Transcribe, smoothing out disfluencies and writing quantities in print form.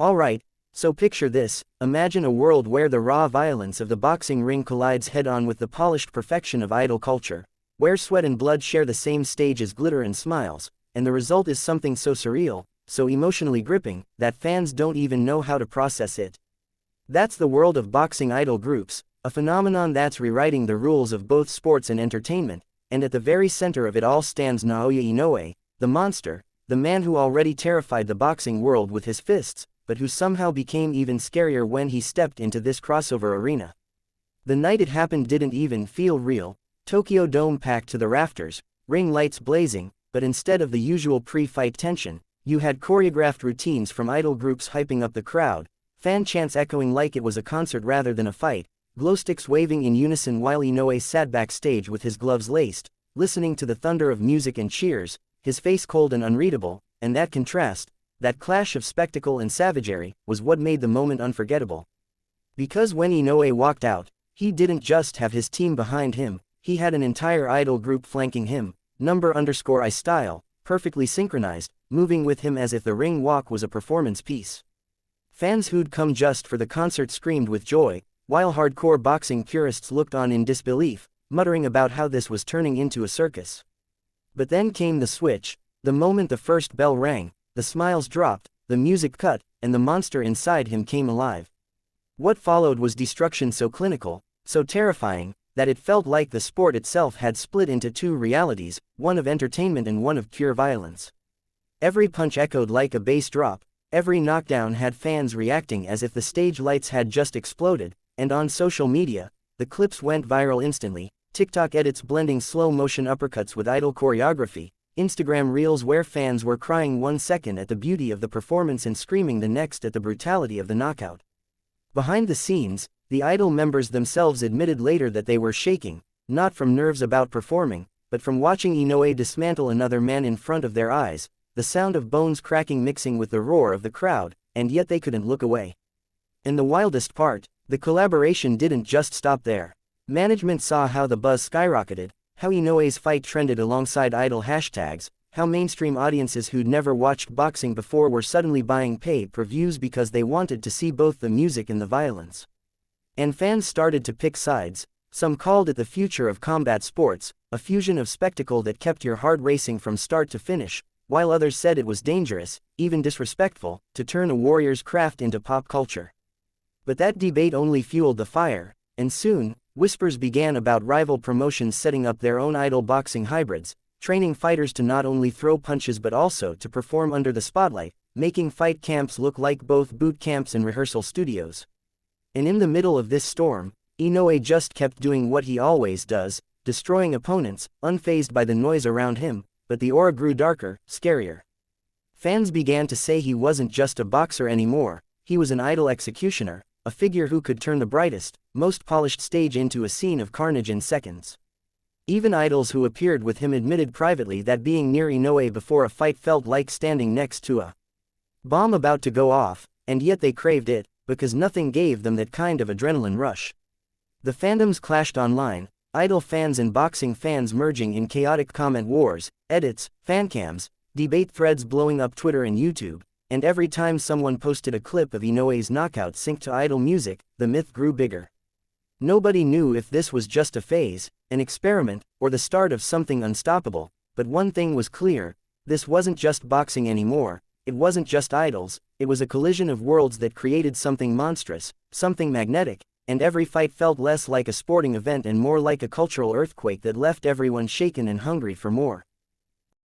Alright, so picture this: imagine a world where the raw violence of the boxing ring collides head-on with the polished perfection of idol culture, where sweat and blood share the same stage as glitter and smiles, and the result is something so surreal, so emotionally gripping, that fans don't even know how to process it. That's the world of boxing idol groups, a phenomenon that's rewriting the rules of both sports and entertainment, and at the very center of it all stands Naoya Inoue, the monster, the man who already terrified the boxing world with his fists, but who somehow became even scarier when he stepped into this crossover arena. The night it happened didn't even feel real. Tokyo Dome packed to the rafters, ring lights blazing, but instead of the usual pre-fight tension, you had choreographed routines from idol groups hyping up the crowd, fan chants echoing like it was a concert rather than a fight, glowsticks waving in unison while Inoue sat backstage with his gloves laced, listening to the thunder of music and cheers, his face cold and unreadable, and that contrast, that clash of spectacle and savagery, was what made the moment unforgettable. Because when Inoue walked out, he didn't just have his team behind him, he had an entire idol group flanking him, #I style, perfectly synchronized, moving with him as if the ring walk was a performance piece. Fans who'd come just for the concert screamed with joy, while hardcore boxing purists looked on in disbelief, muttering about how this was turning into a circus. But then came the switch. The moment the first bell rang, the smiles dropped, the music cut, and the monster inside him came alive. What followed was destruction so clinical, so terrifying, that it felt like the sport itself had split into two realities, one of entertainment and one of pure violence. Every punch echoed like a bass drop, every knockdown had fans reacting as if the stage lights had just exploded, and on social media, the clips went viral instantly. TikTok edits blending slow-motion uppercuts with idol choreography, Instagram reels where fans were crying 1 second at the beauty of the performance and screaming the next at the brutality of the knockout. Behind the scenes, the idol members themselves admitted later that they were shaking, not from nerves about performing, but from watching Inoue dismantle another man in front of their eyes, the sound of bones cracking mixing with the roar of the crowd, and yet they couldn't look away. And the wildest part, the collaboration didn't just stop there. Management saw how the buzz skyrocketed, how Inoue's fight trended alongside idol hashtags, how mainstream audiences who'd never watched boxing before were suddenly buying pay-per-views because they wanted to see both the music and the violence. And fans started to pick sides. Some called it the future of combat sports, a fusion of spectacle that kept your heart racing from start to finish, while others said it was dangerous, even disrespectful, to turn a warrior's craft into pop culture. But that debate only fueled the fire, and soon, whispers began about rival promotions setting up their own idol boxing hybrids, training fighters to not only throw punches but also to perform under the spotlight, making fight camps look like both boot camps and rehearsal studios. And in the middle of this storm, Inoue just kept doing what he always does, destroying opponents, unfazed by the noise around him, but the aura grew darker, scarier. Fans began to say he wasn't just a boxer anymore, he was an idol executioner, a figure who could turn the brightest, most polished stage into a scene of carnage in seconds. Even idols who appeared with him admitted privately that being near Inoue before a fight felt like standing next to a bomb about to go off, and yet they craved it, because nothing gave them that kind of adrenaline rush. The fandoms clashed online, idol fans and boxing fans merging in chaotic comment wars, edits, fancams, debate threads blowing up Twitter and YouTube, and every time someone posted a clip of Inoue's knockout synced to idol music, the myth grew bigger. Nobody knew if this was just a phase, an experiment, or the start of something unstoppable, but one thing was clear: this wasn't just boxing anymore, it wasn't just idols, it was a collision of worlds that created something monstrous, something magnetic, and every fight felt less like a sporting event and more like a cultural earthquake that left everyone shaken and hungry for more.